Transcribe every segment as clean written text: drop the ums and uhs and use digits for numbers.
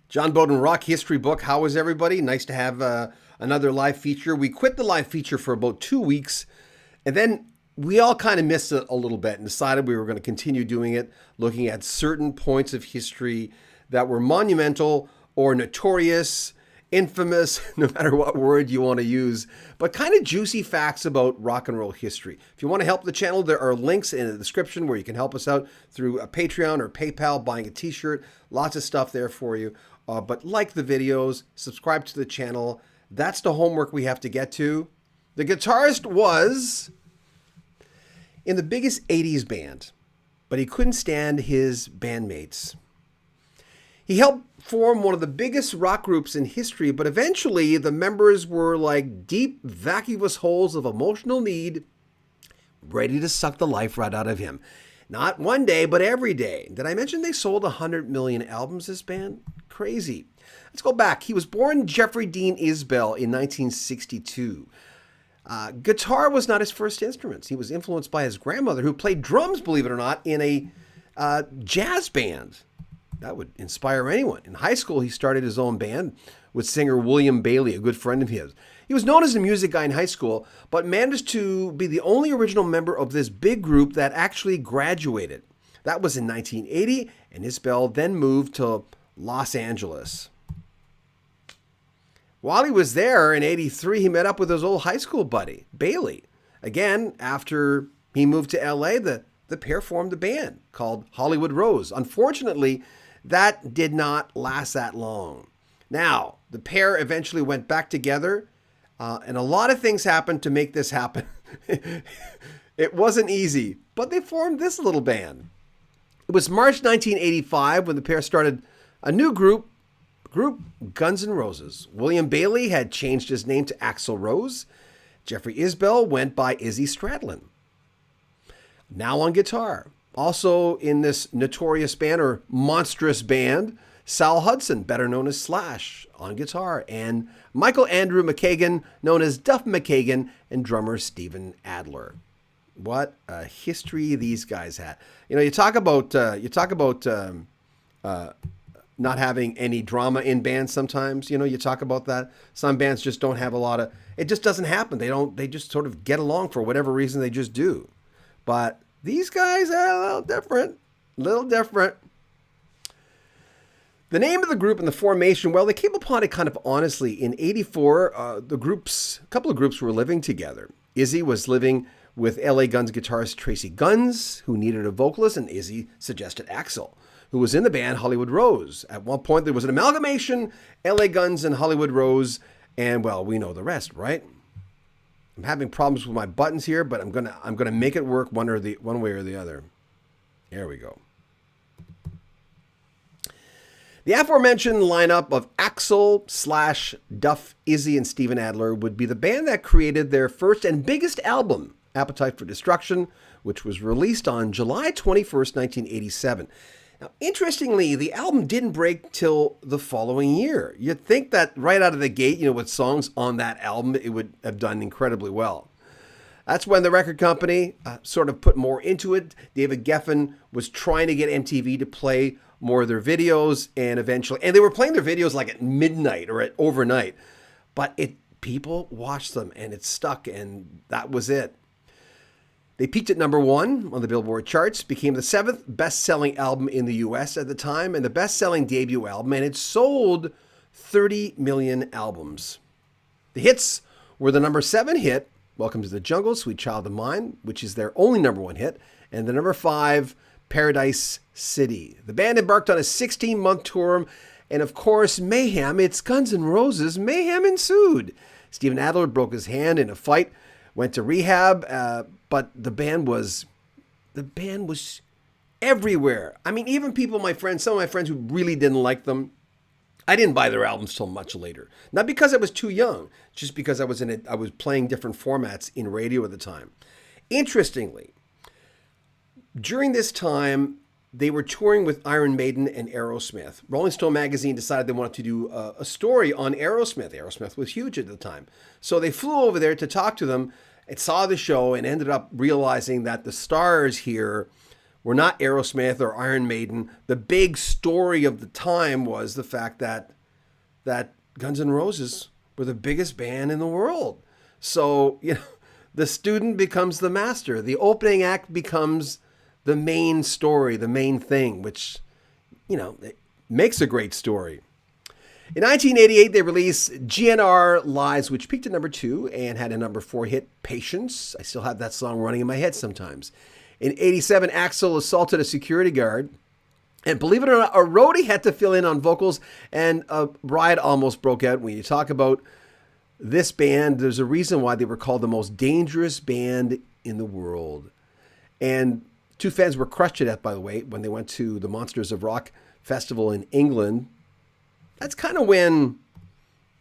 John Beaudin Rock History Book. How is everybody? Nice to have another live feature. We quit the live feature for about 2 weeks, and then we all kind of missed it a little bit and decided we were going to continue doing it, looking at certain points of history that were monumental or notorious, infamous, no matter what word you want to use, but kind of juicy facts about rock and roll history. If you want to help the channel, there are links in the description where you can help us out through a Patreon or PayPal, buying a t-shirt, lots of stuff there for you. But like the videos, subscribe to the channel. That's the homework we have to get to. The Guitarist was in the biggest 80s band, but he couldn't stand his bandmates. He helped form one of the biggest rock groups in history, but eventually the members were like deep, vacuous holes of emotional need, ready to suck the life right out of him. Not one day, but every day. Did I mention they sold 100 million albums, this band? Crazy. Let's go back. He was born Jeffrey Dean Isbell in 1962. Guitar was not his first instrument. He was influenced by his grandmother, who played drums, believe it or not, in a jazz band. That would inspire anyone. In high school, he started his own band with singer William Bailey, a good friend of his. He was known as a music guy in high school, but managed to be the only original member of this big group that actually graduated. That was in 1980, and Isbell then moved to Los Angeles. While he was there in 83, he met up with his old high school buddy, Bailey. Again, after he moved to LA, the pair formed a band called Hollywood Rose. Unfortunately, that did not last that long. Now, the pair eventually went back together, and a lot of things happened to make this happen. It wasn't easy, but they formed this little band. It was March 1985 when the pair started a new group, Guns N' Roses. William Bailey had changed his name to Axl Rose. Jeffrey Isbell went by Izzy Stradlin. Now on guitar. Also in this notorious band or monstrous band, Sal Hudson, better known as Slash, on guitar, and Michael Andrew McKagan, known as Duff McKagan, and drummer Steven Adler. What a history these guys had. You know, you talk about not having any drama in bands sometimes. You know, you talk about that. Some bands just don't have a lot of, it just doesn't happen. They just sort of get along for whatever reason, they just do. But these guys are a little different. The name of the group and the formation, well, they came upon it kind of honestly. In 84, a couple of groups were living together. Izzy was living with LA Guns guitarist Tracy Guns, who needed a vocalist, and Izzy suggested Axl, who was in the band Hollywood Rose. At one point, there was an amalgamation, LA Guns and Hollywood Rose, and well, we know the rest, right? I'm having problems with my buttons here, but I'm gonna make it work one way or the other. There we go. The aforementioned lineup of Axl, Slash, Duff, Izzy, and Steven Adler would be the band that created their first and biggest album, Appetite for Destruction, which was released on July 21st, 1987. Now, interestingly, the album didn't break till the following year. You'd think that right out of the gate, with songs on that album, it would have done incredibly well. That's when the record company sort of put more into it. David Geffen was trying to get MTV to play more of their videos, and they were playing their videos like at midnight or at overnight, but people watched them and it stuck, and that was it. They peaked at number 1 on the Billboard charts, became the 7th best-selling album in the US at the time, and the best-selling debut album, and it sold 30 million albums. The hits were the number 7 hit, Welcome to the Jungle, Sweet Child of Mine, which is their only number 1 hit, and the number 5, Paradise City. The band embarked on a 16-month tour, and of course, mayhem, it's Guns N' Roses, mayhem ensued. Steven Adler broke his hand in a fight, went to rehab, but the band was everywhere. I mean, even some of my friends who really didn't like them, I didn't buy their albums till much later. Not because I was too young, just because I was playing different formats in radio at the time. Interestingly, during this time, they were touring with Iron Maiden and Aerosmith. Rolling Stone magazine decided they wanted to do a story on Aerosmith. Aerosmith was huge at the time. So they flew over there to talk to them and saw the show and ended up realizing that the stars here were not Aerosmith or Iron Maiden. The big story of the time was the fact that Guns N' Roses were the biggest band in the world. So, the student becomes the master. The opening act becomes the main story, the main thing, which, it makes a great story. In 1988, they released GNR Lives, which peaked at number 2 and had a number 4 hit, Patience. I still have that song running in my head sometimes. In 87, Axl assaulted a security guard. And believe it or not, a roadie had to fill in on vocals, and a riot almost broke out. When you talk about this band, there's a reason why they were called the most dangerous band in the world. And 2 fans were crushed to death, by the way, when they went to the Monsters of Rock festival in England. That's kind of when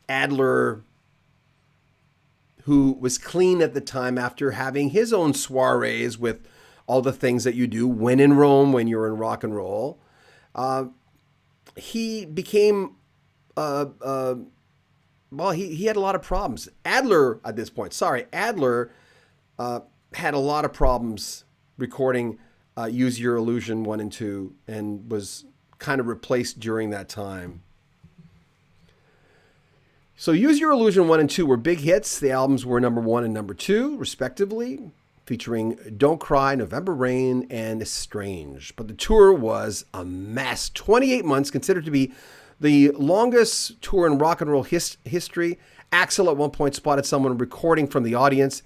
Adler, who was clean at the time after having his own soirees with all the things that you do when in Rome, when you're in rock and roll, he became, he had a lot of problems. Adler, at this point, Adler had a lot of problems recording Use Your Illusion 1 and 2 and was kind of replaced during that time. So Use Your Illusion 1 and 2 were big hits. The albums were number 1 and number 2, respectively, featuring Don't Cry, November Rain, and Strange. But the tour was a mess. 28 months, considered to be the longest tour in rock and roll history. Axl at one point spotted someone recording from the audience,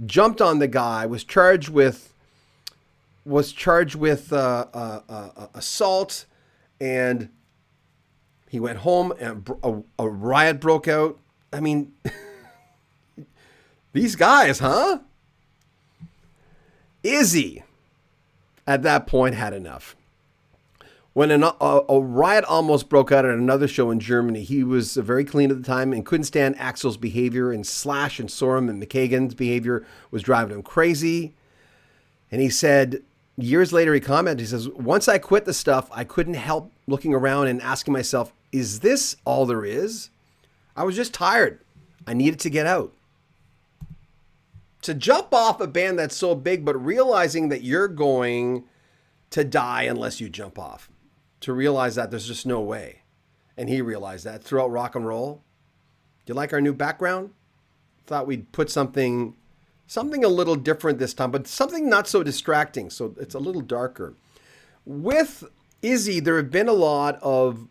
jumped on the guy, was charged with assault, and he went home and a riot broke out. I mean, these guys, huh? Izzy, at that point, had enough. When a riot almost broke out at another show in Germany, he was very clean at the time and couldn't stand Axl's behavior, and Slash and Sorum and McKagan's behavior was driving him crazy. And he said, years later, he commented, he says, once I quit the stuff, I couldn't help looking around and asking myself, is this all there is? I was just tired. I needed to get out. To jump off a band that's so big, but realizing that you're going to die unless you jump off. To realize that there's just no way. And he realized that throughout rock and roll. Do you like our new background? Thought we'd put something a little different this time, but something not so distracting. So it's a little darker. With Izzy, there have been a lot of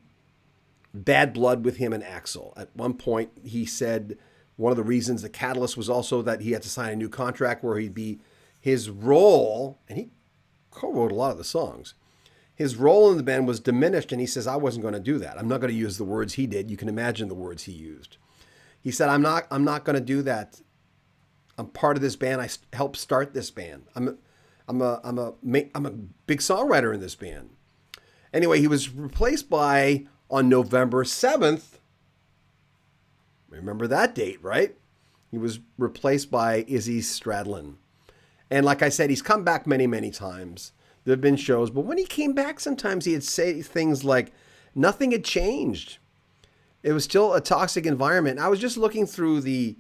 bad blood with him and Axl. At one point, he said one of the reasons, the catalyst, was also that he had to sign a new contract where he'd be his role, and he co-wrote a lot of the songs. His role in the band was diminished, and he says, I wasn't going to do that. I'm not going to use the words he did. You can imagine the words he used. He said, I'm not going to do that. I'm part of this band. I helped start this band. I'm a big songwriter in this band. Anyway, he was replaced on November 7th. Remember that date, right? He was replaced by Izzy Stradlin. And like I said, he's come back many, many times. There have been shows, but when he came back, sometimes he'd say things like nothing had changed. It was still a toxic environment. I was just looking through the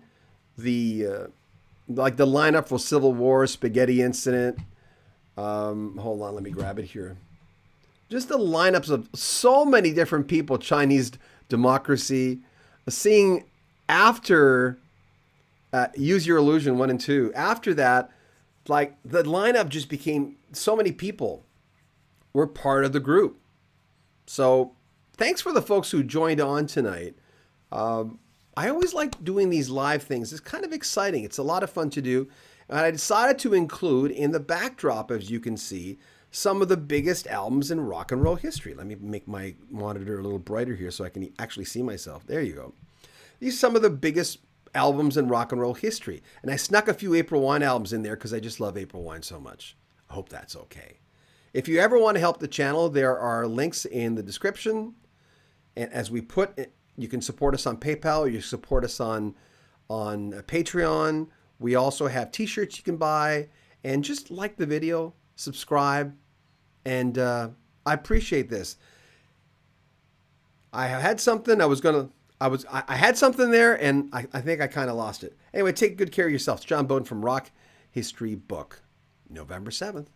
lineup for Civil War, Spaghetti Incident. Hold on, let me grab it here. Just the lineups of so many different people. Chinese Democracy. Seeing after Use Your Illusion 1 and 2. After that, like the lineup just became so many people were part of the group. So thanks for the folks who joined on tonight. I always like doing these live things. It's kind of exciting. It's a lot of fun to do. And I decided to include in the backdrop, as you can see, some of the biggest albums in rock and roll history. Let me make my monitor a little brighter here so I can actually see myself. There you go. These are some of the biggest albums in rock and roll history. And I snuck a few April Wine albums in there because I just love April Wine so much. I hope that's okay. If you ever want to help the channel, there are links in the description. And as we put it, you can support us on PayPal, or you support us on Patreon. We also have t-shirts you can buy. And just like the video, subscribe. And I appreciate this. I had something I had something there, and I think I kind of lost it. Anyway, take good care of yourself. It's John Beaudin from Rock History Book, November 7th.